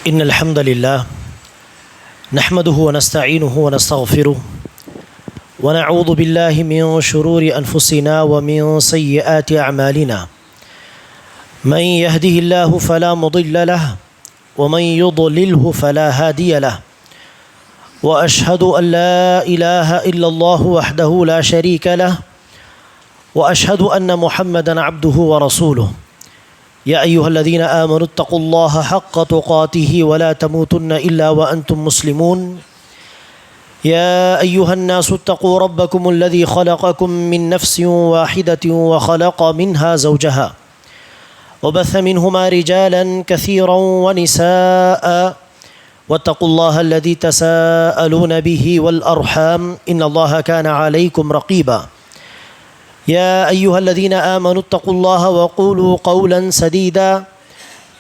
إن الحمد لله نحمده ونستعينه ونستغفره ونعوذ بالله من شرور أنفسنا ومن سيئات أعمالنا من يهده الله فلا مضل له ومن يضلله فلا هادي له وأشهد أن لا إله إلا الله وحده لا شريك له وأشهد أن محمدًا عبده ورسوله يا أيها الذين آمنوا اتقوا الله حق تقاته ولا تموتن إلا وأنتم مسلمون يا أيها الناس اتقوا ربكم الذي خلقكم من نفس واحدة وخلق منها زوجها وبث منهما رجالا كثيرا ونساء واتقوا الله الذي تساءلون به والأرحام إن الله كان عليكم رقيبا يا أيها الذين آمنوا اتقوا الله وقولوا قولا سديدا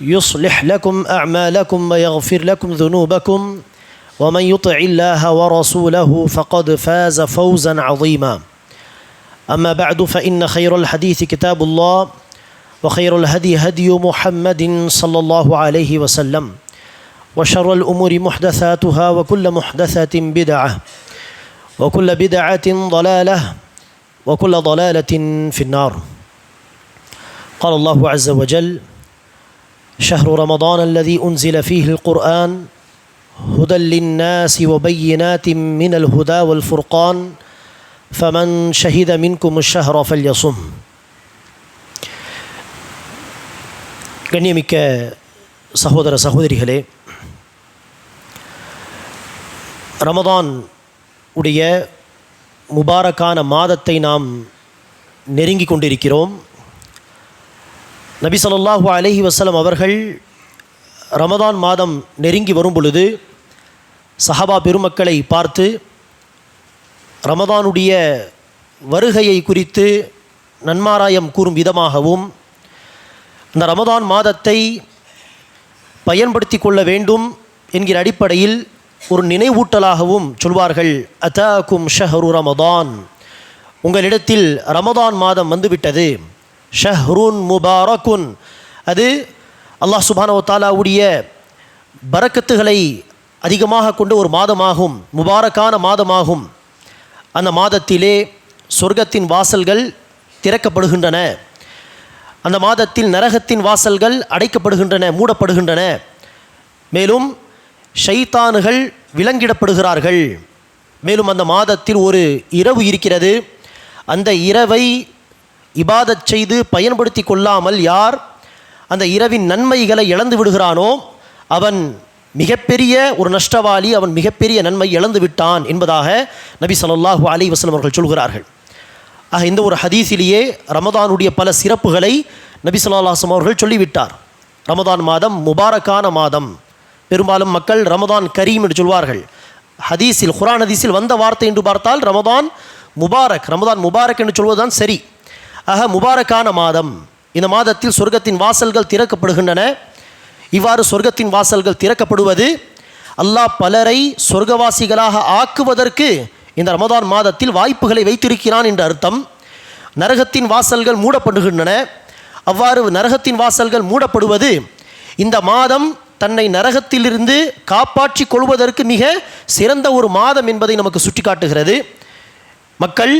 يصلح لكم أعمالكم ويغفر لكم ذنوبكم ومن يطع الله ورسوله فقد فاز فوزا عظيما أما بعد فإن خير الحديث كتاب الله وخير الهدي هدي محمد صلى الله عليه وسلم وشر الأمور محدثاتها وكل محدثة بدعة وكل بدعة ضلالة وكل ضلالة في النار قال الله عز وجل شهر رمضان الذي أنزل فيه القرآن هدى للناس وبينات من الهدى والفرقان فمن شهد منكم الشهر فليصم கண்ணியமிக்க சகோதர சகோதரிகளே, ரமதான் உடைய முபாரக்கான மாதத்தை நாம் நெருங்கி கொண்டிருக்கிறோம். நபி ஸல்லல்லாஹு அலைஹி வஸல்லம் அவர்கள் ரமதான் மாதம் நெருங்கி வரும் பொழுது சஹாபா பெருமக்களை பார்த்து ரமதானுடைய வருகையை குறித்து நன்மாராயம் கூறும் விதமாகவும் இந்த ரமதான் மாதத்தை பயன்படுத்தி கொள்ள வேண்டும் என்கிற அடிப்படையில் ஒரு நினைவூட்டலாகவும் சொல்வார்கள். அதாக்கும் ஷஹ்ரு ரமதான், உங்களிடத்தில் ரமதான் மாதம் வந்துவிட்டது. ஷஹ்ருன் முபாரக்குன், அது அல்லாஹ் சுப்ஹானஹு வ தஆலாவுடைய பரக்கத்துகளை அதிகமாக கொண்ட ஒரு மாதமாகும், முபாரக்கான மாதமாகும். அந்த மாதத்திலே சொர்க்கத்தின் வாசல்கள் திறக்கப்படுகின்றன. அந்த மாதத்தில் நரகத்தின் வாசல்கள் அடைக்கப்படுகின்றன, மூடப்படுகின்றன. மேலும் ஷைத்தான்கள் விலங்கிடப்படுகிறார்கள். மேலும் அந்த மாதத்தில் ஒரு இரவு இருக்கிறது. அந்த இரவை இபாதத் செய்து பயன்படுத்தி கொள்ளாமல் யார் அந்த இரவின் நன்மைகளை இழந்து விடுகிறானோ அவன் மிகப்பெரிய ஒரு நஷ்டவாளி, அவன் மிகப்பெரிய நன்மை இழந்து விட்டான் என்பதாக நபி ஸல்லல்லாஹு அலைஹி வஸல்லம் அவர்கள் சொல்கிறார்கள். ஆக இந்த ஒரு ஹதீஸிலேயே ரமதானுடைய பல சிறப்புகளை நபி ஸல்லல்லாஹு அலைஹி வஸல்லம் அவர்கள் சொல்லிவிட்டார். ரமதான் மாதம் முபாரக்கான மாதம். பெரும்பாலும் மக்கள் ரமதான் கரீம் என்று சொல்வார்கள். ஹதீஸில், குர்ஆன் ஹதீஸில் வந்த வார்த்தை என்று பார்த்தால் ரமதான் முபாரக், ரமதான் முபாரக் என்று சொல்வதுதான் சரி. ஆக முபாரக்கான மாதம். இந்த மாதத்தில் சொர்க்கத்தின் வாசல்கள் திறக்கப்படுகின்றன. இவ்வாறு சொர்க்கத்தின் வாசல்கள் திறக்கப்படுவது அல்லாஹ் பலரை சொர்க்கவாசிகளாக ஆக்குவதற்கு இந்த ரமதான் மாதத்தில் வாய்ப்புகளை வைத்திருக்கிறான் என்ற அர்த்தம். நரகத்தின் வாசல்கள் மூடப்படுகின்றன. அவ்வாறு நரகத்தின் வாசல்கள் மூடப்படுவது இந்த மாதம் தன்னை நரகத்திலிருந்து காப்பாற்றி கொள்வதற்கு மிக சிறந்த ஒரு மாதம் என்பதை நமக்கு சுட்டி காட்டுகிறது. மக்கள்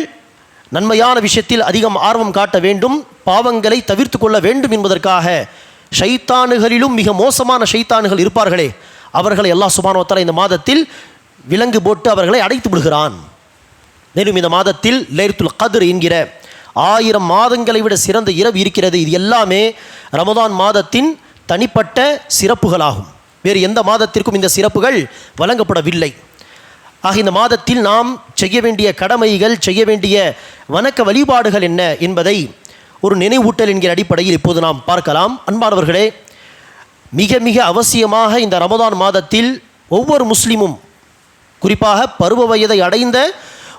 நன்மையான விஷயத்தில் அதிகம் ஆர்வம் காட்ட வேண்டும், பாவங்களை தவிர்த்து கொள்ள வேண்டும் என்பதற்காக ஷைத்தானுகளிலும் மிக மோசமான ஷைத்தானுகள் இருப்பார்களே, அவர்களை அல்லாஹ் சுப்ஹானஹு வ தஆலா இந்த மாதத்தில் விலங்கு போட்டு அவர்களை அடைத்து விடுகிறான். மேலும் இந்த மாதத்தில் லைலத்துல் கத்ர் என்கிற 1000 மாதங்களை விட சிறந்த இரவு இருக்கிறது. இது எல்லாமே ரமதான் மாதத்தின் தனிப்பட்ட சிறப்புகளாகும். வேறு எந்த மாதத்திற்கும் இந்த சிறப்புகள் வழங்கப்படவில்லை. ஆக இந்த மாதத்தில் நாம் செய்ய வேண்டிய கடமைகள், செய்ய வேண்டிய வணக்க வழிபாடுகள் என்ன என்பதை ஒரு நினைவூட்டல் என்கிற அடிப்படையில் இப்போது நாம் பார்க்கலாம். அன்பானவர்களே, மிக மிக அவசியமாக இந்த ரமதான் மாதத்தில் ஒவ்வொரு முஸ்லிமும், குறிப்பாக பருவ வயதை அடைந்த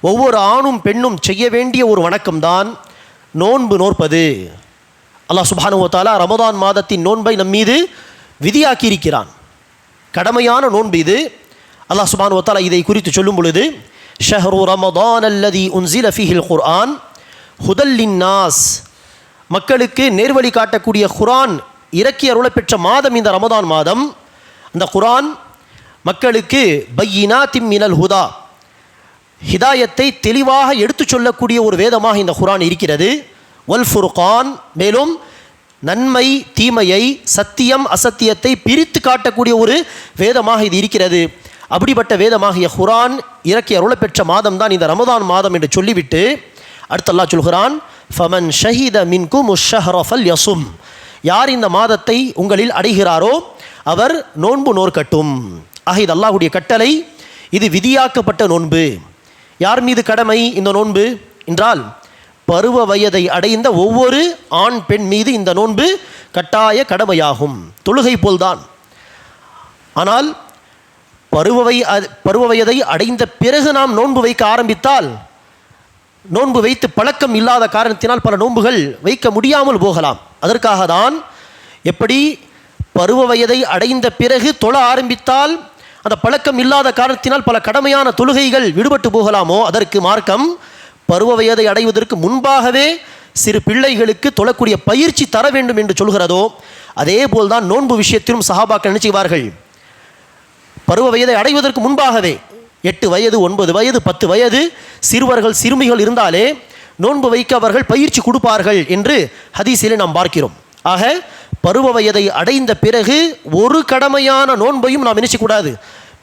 ஒவ்வொரு ஆணும் பெண்ணும் செய்ய வேண்டிய ஒரு வணக்கம்தான் நோன்பு நோற்பது. அல்லாஹ் சுப்ஹானஹு வ தஆலா ரமதான் மாதத்தின் நோன்பை நம் மீது விதியாக்கி இருக்கிறான். கடமையான நோன்பு இது. அல்லாஹ் சுப்ஹானஹு வ தஆலா இதை குறித்து சொல்லும் பொழுது ஷஹ்ரு ரமதான் அல்லதி உன்ஸில ஃபீஹில் குர்ஆன் ஹுதல் லின்னாஸ், மக்களுக்கு நேர்வழி காட்டக்கூடிய குர்ஆன் இறக்கி அருளப் பெற்ற மாதம் இந்த ரமதான் மாதம். இந்த குர்ஆன் மக்களுக்கு பையினாத்தின் மினல் ஹுதா, ஹிதாயத்தை தெளிவாக எடுத்துச் சொல்லக்கூடிய ஒரு வேதமாக இந்த குர்ஆன் இருக்கிறது. வல் ஃபுர்கான், மேலும் நன்மை தீமையை, சத்தியம் அசத்தியத்தை பிரித்து காட்டக்கூடிய ஒரு வேதமாக இது இருக்கிறது. அப்படிப்பட்ட வேதமாகிய குர்ஆன் இறக்கி அருளப் பெற்ற மாதம் தான் இந்த ரமதான் மாதம் என்று சொல்லிவிட்டு அடுத்து அல்லாஹ் சொல்கிறான், ஃபமன் ஷஹித மின்கும் ஷஹ்ர ஃபல்யஸும், யார் இந்த மாதத்தை உங்களில் அடைகிறாரோ அவர் நோன்பு நோற்கட்டும். ஆக இது அல்லாஹ்வுடைய கட்டளை, இது விதியாக்கப்பட்ட நோன்பு. யார் மீது கடமை இந்த நோன்பு என்றால், பருவ வயதை அடைந்த ஒவ்வொரு ஆண் பெண் மீது இந்த நோன்பு கட்டாய கடமையாகும். தொழுகை போல்தான். ஆனால் பருவ வயதை அடைந்த பிறகு நாம் நோன்பு வைக்க ஆரம்பித்தால், நோன்பு வைத்து பழக்கம் இல்லாத காரணத்தினால் பல நோன்புகள் வைக்க முடியாமல் போகலாம். அதற்காக தான் எப்படி பருவ வயதை அடைந்த பிறகு தொழ ஆரம்பித்தால் அந்த பழக்கம் இல்லாத காரணத்தினால் பல கடமையான தொழுகைகள் விடுபட்டு போகலாமோ, அதற்கு மார்க்கம் பருவ வயதை அடைவதற்கு முன்பாகவே சிறு பிள்ளைகளுக்கு தொழக்கூடிய பயிற்சி தர வேண்டும் என்று சொல்கிறதோ, அதே போல்தான் நோன்பு விஷயத்திலும் சஹாபாக்கள் என்ன செய்வார்கள், பருவ வயதை அடைவதற்கு முன்பாகவே 8 வயது 9 வயது 10 வயது சிறுவர்கள் சிறுமிகள் இருந்தாலே நோன்பு வைக்க அவர்கள் பயிற்சி கொடுப்பார்கள் என்று ஹதீஸிலே நாம் பார்க்கிறோம். ஆக பருவ வயதை அடைந்த பிறகு ஒரு கடமையான நோன்பையும் நாம் நினைச்சக்கூடாது,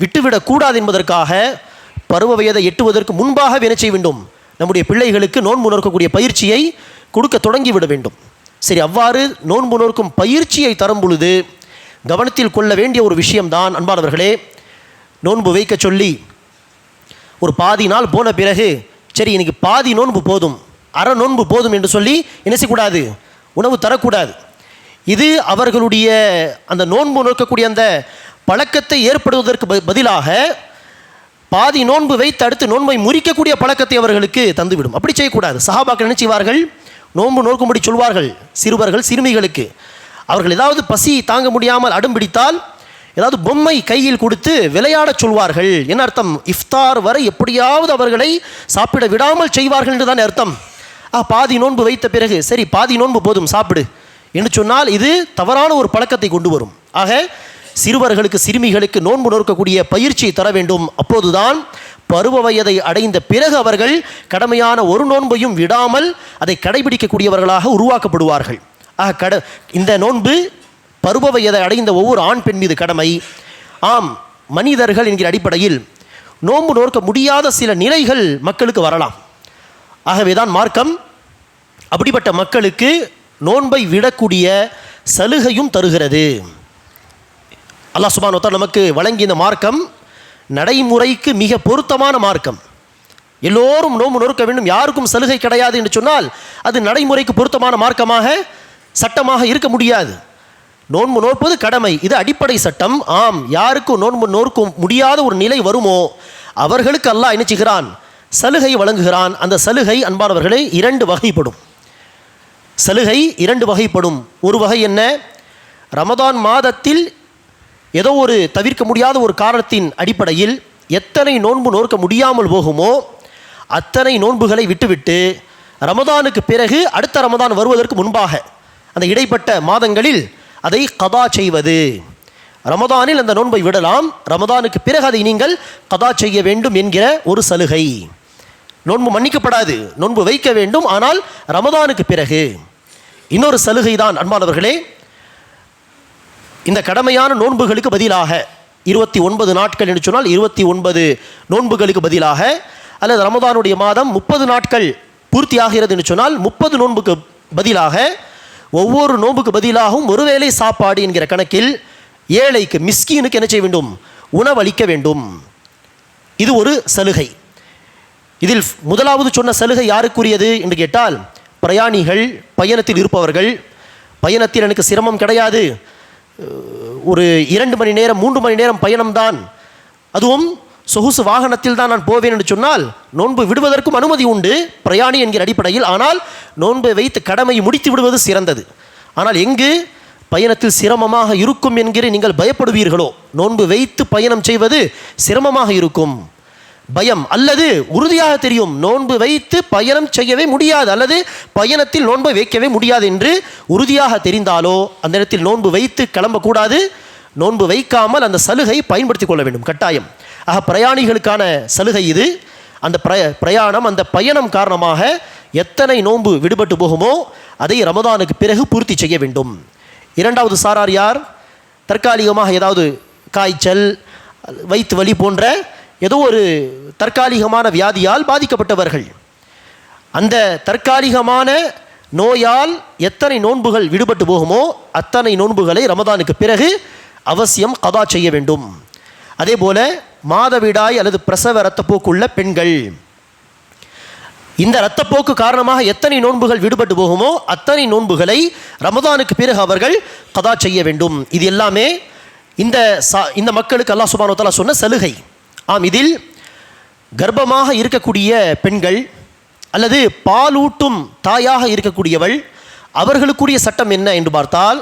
விட்டுவிடக்கூடாது என்பதற்காக பருவ வயதை எட்டுவதற்கு முன்பாக என்ன செய்ய வேண்டும், நம்முடைய பிள்ளைகளுக்கு நோன்பு நோக்கக்கூடிய பயிற்சியை கொடுக்க தொடங்கிவிட வேண்டும். சரி, அவ்வாறு நோன்பு நோக்கும் பயிற்சியை தரும் பொழுது கவனத்தில் கொள்ள வேண்டிய ஒரு விஷயம்தான் அன்பானவர்களே, நோன்பு வைக்க சொல்லி ஒரு பாதி நாள் போன பிறகு சரி இன்னைக்கு பாதி நோன்பு போதும், அரை நோன்பு போதும் என்று சொல்லி என்ன செய்யக்கூடாது, உணவு தரக்கூடாது. இது அவர்களுடைய அந்த நோன்பு நோக்கக்கூடிய அந்த பழக்கத்தை ஏற்படுவதற்கு பதிலாக பாதி நோன்பு வைத்து அடுத்து நோன்பை முறிக்கக்கூடிய பழக்கத்தை அவர்களுக்கு தந்துவிடும். அப்படி செய்யக்கூடாது. சஹாபாக்கள் என்ன செய்வார்கள், நோன்பு நோக்கும்படி சொல்வார்கள் சிறுவர்கள் சிறுமிகளுக்கு. அவர்கள் ஏதாவது பசி தாங்க முடியாமல் அடம் பிடித்தால் ஏதாவது பொம்மை கையில் கொடுத்து விளையாடச் சொல்வார்கள். என்ன அர்த்தம், இஃப்தார் வரை எப்படியாவது அவர்களை சாப்பிட விடாமல் செய்வார்கள் என்று தான் அர்த்தம். பாதி நோன்பு வைத்த பிறகு சரி பாதி நோன்பு போதும் சாப்பிடு என்று சொன்னால் இது தவறான ஒரு பழக்கத்தை கொண்டு வரும். ஆக சிறுவர்களுக்கு சிறுமிகளுக்கு நோன்பு நோக்கக்கூடிய பயிற்சியை தர வேண்டும். அப்போதுதான் பருவ வயதை அடைந்த பிறகு அவர்கள் கடமையான ஒரு நோன்பையும் விடாமல் அதை கடைபிடிக்கக்கூடியவர்களாக உருவாக்கப்படுவார்கள். ஆக இந்த நோன்பு பருவ வயதை அடைந்த ஒவ்வொரு ஆண் பெண் மீது கடமை. ஆம், மனிதர்கள் என்கிற அடிப்படையில் நோன்பு நோக்க முடியாத சில நிலைகள் மக்களுக்கு வரலாம். ஆகவேதான் மார்க்கம் அப்படிப்பட்ட மக்களுக்கு நோன்பை விடக்கூடிய சலுகையும் தருகிறது. அல்லாஹ் சுப்ஹானஹு வ தஆலா நமக்கு வழங்கிய இந்த மார்க்கம் நடைமுறைக்கு மிக பொருத்தமான மார்க்கம். எல்லோரும் நோன்பு நோக்க வேண்டும், யாருக்கும் சலுகை கிடையாது என்று சொன்னால் அது நடைமுறைக்கு பொருத்தமான மார்க்கமாக சட்டமாக இருக்க முடியாது. நோன்பு நோற்பது கடமை, இது அடிப்படை சட்டம். ஆம், யாருக்கு நோன்பு நோக்க முடியாத ஒரு நிலை வருமோ அவர்களுக்கு அல்லாஹ் என்ன செய்கிறான், சலுகை வழங்குகிறான். அந்த சலுகை அன்பானவர்களே 2 வகைப்படும். சலுகை 2 வகைப்படும். ஒரு வகை என்ன, ரமதான் மாதத்தில் ஏதோ ஒரு தவிர்க்க முடியாத ஒரு காரணத்தின் அடிப்படையில் எத்தனை நோன்பு நோக்க முடியாமல் போகுமோ அத்தனை நோன்புகளை விட்டுவிட்டு ரமதானுக்கு பிறகு அடுத்த ரமதான் வருவதற்கு முன்பாக அந்த இடைப்பட்ட மாதங்களில் அதை கதா செய்வது. ரமதானில் அந்த நோன்பை விடலாம், ரமதானுக்கு பிறகு அதை நீங்கள் கதா செய்ய வேண்டும் என்கிற ஒரு சலுகை. நோன்பு மன்னிக்கப்படாது, நோன்பு வைக்க வேண்டும், ஆனால் ரமதானுக்கு பிறகு. இன்னொரு சலுகை தான் அன்பானவர்களே, இந்த கடமையான நோன்புகளுக்கு பதிலாக 29 நாட்கள் என்று சொன்னால் 29 நோன்புகளுக்கு பதிலாக, அல்லது ரமதானுடைய மாதம் 30 நாட்கள் பூர்த்தி ஆகிறது என்று சொன்னால் 30 நோன்புக்கு பதிலாக ஒவ்வொரு நோன்புக்கு பதிலாகவும் ஒருவேளை சாப்பாடு என்கிற கணக்கில் ஏழைக்கு மிஸ்கீனுக்கு என்ன செய்ய வேண்டும், உணவளிக்க வேண்டும். இது ஒரு சலுகை. இதில் முதலாவது சொன்ன சலுகை யாருக்குரியது என்று கேட்டால், பிரயாணிகள், பயணத்தில் இருப்பவர்கள். பயணத்தில் எனக்கு சிரமம் கிடையாது, ஒரு 2 மணி நேரம் 3 மணி நேரம் பயணம்தான், அதுவும் சொகுசு வாகனத்தில் தான் நான் போவேன் என்று சொன்னால் நோன்பு விடுவதற்கும் அனுமதி உண்டு பிரயாணி என்கிற அடிப்படையில். ஆனால் நோன்பை வைத்து கடமையை முடித்து விடுவது சிறந்தது. ஆனால் எங்கு பயணத்தில் சிரமமாக இருக்கும் என்கிற நீங்கள் பயப்படுவீர்களோ, நோன்பு வைத்து பயணம் செய்வது சிரமமாக இருக்கும் பயம், அல்லது உறுதியாக தெரியும் நோன்பு வைத்து பயணம் செய்யவே முடியாது அல்லது பயணத்தில் நோன்பை வைக்கவே முடியாது என்று உறுதியாக தெரிந்தாலோ அந்த இடத்தில் நோன்பு வைத்து கிளம்பக்கூடாது, நோன்பு வைக்காமல் அந்த சலுகை பயன்படுத்தி கொள்ள வேண்டும் கட்டாயம். ஆக பிரயாணிகளுக்கான சலுகை இது. அந்த பிரயாணம் அந்த பயணம் காரணமாக எத்தனை நோன்பு விடுபட்டு போகுமோ அதை ரமதானுக்கு பிறகு பூர்த்தி செய்ய வேண்டும். இரண்டாவது சாரார் யார்? தற்காலிகமாக ஏதாவது காய்ச்சல், வயிற்று வலி போன்ற ஏதோ ஒரு தற்காலிகமான வியாதியால் பாதிக்கப்பட்டவர்கள். அந்த தற்காலிகமான நோயால் எத்தனை நோன்புகள் விடுபட்டு போகுமோ அத்தனை நோன்புகளை ரமதானுக்கு பிறகு அவசியம் கதா செய்ய வேண்டும். அதே போல மாதவிடாய் அல்லது பிரசவ இரத்தப்போக்குள்ள பெண்கள், இந்த இரத்தப்போக்கு காரணமாக எத்தனை நோன்புகள் விடுபட்டு போகுமோ அத்தனை நோன்புகளை ரமதானுக்கு பிறகு அவர்கள் கதா செய்ய வேண்டும். இது எல்லாமே இந்த மக்களுக்கு அல்லாஹ் சுப்ஹானஹு வ தஆலா சொன்ன சலுகை. இதில் கர்ப்பமாக இருக்கக்கூடிய பெண்கள் அல்லது பாலூட்டும் தாயாக இருக்கக்கூடியவள், அவர்களுக்குரிய சட்டம் என்ன என்று பார்த்தால்,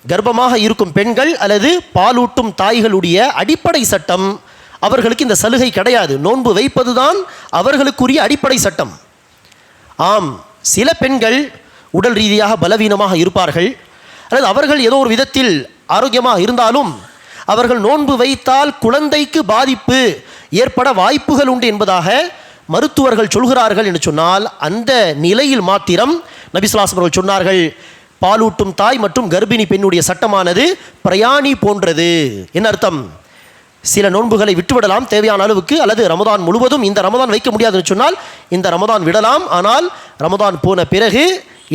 கர்ப்பமாக இருக்கும் பெண்கள் அல்லது பாலூட்டும் தாய்களுடைய அடிப்படை சட்டம், அவர்களுக்கு இந்த சலுகை கிடையாது. நோன்பு வைப்பது தான் அவர்களுக்குரிய அடிப்படை சட்டம். சில பெண்கள் உடல் ரீதியாக பலவீனமாக இருப்பார்கள், அல்லது அவர்கள் ஏதோ ஒரு விதத்தில் ஆரோக்கியமாக இருந்தாலும் அவர்கள் நோன்பு வைத்தால் குழந்தைக்கு பாதிப்பு ஏற்பட வாய்ப்புகள் உண்டு என்பதாக மருத்துவர்கள் சொல்கிறார்கள் என்று சொன்னால், அந்த நிலையில் மாத்திரம் நபி ஸல்லல்லாஹு அலைஹி வஸல்லம் சொன்னார்கள், பாலூட்டும் தாய் மற்றும் கர்ப்பிணி பெண்ணுடைய சட்டமானது பிரயாணி போன்றது. என்ன அர்த்தம்? சில நோன்புகளை விட்டுவிடலாம் தேவையான அளவுக்கு, அல்லது ரமதான் முழுவதும் இந்த ரமதான் வைக்க முடியாதுன்னு சொன்னால் இந்த ரமதான் விடலாம். ஆனால் ரமதான் போன பிறகு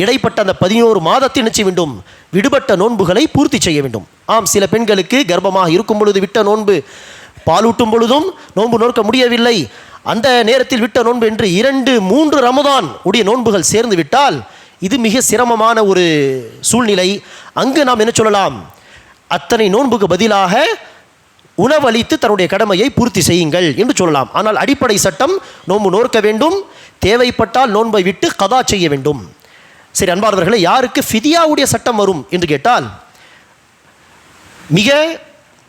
இடைப்பட்ட அந்த 11 மாதத்தை நினைச்ச வேண்டும், விடுபட்ட நோன்புகளை பூர்த்தி செய்ய வேண்டும். சில பெண்களுக்கு கர்ப்பமாக இருக்கும் பொழுது விட்ட நோன்பு, பாலூட்டும் பொழுதும் நோன்பு நோக்க முடியவில்லை, அந்த நேரத்தில் விட்ட நோன்பு என்று 2-3 ரமதான் உடைய நோன்புகள் சேர்ந்து விட்டால் இது மிக சிரமமான ஒரு சூழ்நிலை. அங்கு நாம் என்ன சொல்லலாம்? அத்தனை நோன்புக்கு பதிலாக உணவளித்து தன்னுடைய கடமையை பூர்த்தி செய்யுங்கள் என்று சொல்லலாம். ஆனால் அடிப்படை சட்டம் நோன்பு நோக்க வேண்டும், தேவைப்பட்டால் நோன்பை விட்டு கதா செய்ய வேண்டும். சரி அன்பானவர்களே, யாருக்கு ஃபிதியாவுடைய சட்டம் வரும் என்று கேட்டால், மிக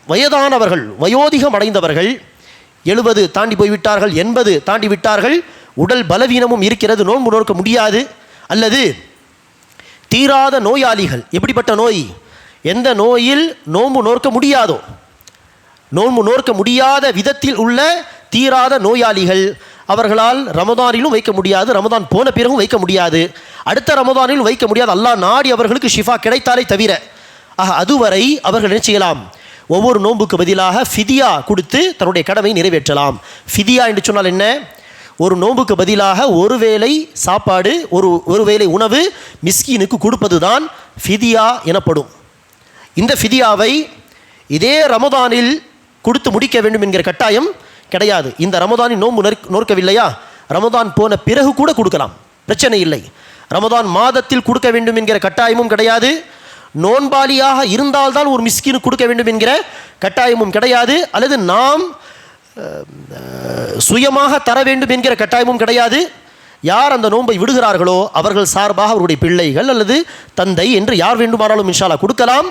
வயதானவர்கள், வயோதிகம் அடைந்தவர்கள், 70 தாண்டி போய்விட்டார்கள், 80 தாண்டி விட்டார்கள், உடல் பலவீனமும் இருக்கிறது, நோன்பு நோக்க முடியாது, அல்லது தீராத நோயாளிகள். எப்படிப்பட்ட நோய்? எந்த நோயில் நோன்பு நோக்க முடியாதோ, நோன்பு நோக்க முடியாத விதத்தில் உள்ள தீராத நோயாளிகள், அவர்களால் ரமதானிலும் வைக்க முடியாது, ரமதான் போன பிறகும் வைக்க முடியாது, அடுத்த ரமதானிலும் வைக்க முடியாது, அல்லாஹ் நாடி அவர்களுக்கு ஷிஃபா கிடைத்தாலே தவிர. அதுவரை அவர்கள் என்ன செய்யலாம்? ஒவ்வொரு நோன்புக்கு பதிலாக ஃபிதியா கொடுத்து தன்னுடைய கடமை நிறைவேற்றலாம். ஃபிதியா என்று சொன்னால் என்ன? ஒரு நோன்புக்கு பதிலாக ஒரு வேளை சாப்பாடு, ஒரு வேளை உணவு மிஸ்கீனுக்கு கொடுப்பது தான் ஃபிதியா எனப்படும். இந்த ஃபிதியாவை இதே ரமதானில் கொடுத்து முடிக்க வேண்டும் என்கிற கட்டாயம் கிடையாது. இந்த ரமதானில் நோன்பு நோக்கவில்லையா, ரமதான் போன பிறகு கூட கொடுக்கலாம், பிரச்சனை இல்லை. ரமதான் மாதத்தில் கொடுக்க வேண்டும் என்கிற கட்டாயமும் கிடையாது. நோன்பாளியாக இருந்தால்தான் ஒரு மிஸ்கினு கொடுக்க வேண்டும் என்கிற கட்டாயமும் கிடையாது. அல்லது நாம் சுயமாக தர வேண்டும் என்கிற கட்டாயமும் கிடையாது. யார் அந்த நோன்பை விடுகிறார்களோ அவர்கள் சார்பாக அவருடைய பிள்ளைகள் அல்லது தந்தை என்று யார் வேண்டுமானாலும் இன்ஷா அல்லாஹ் கொடுக்கலாம்.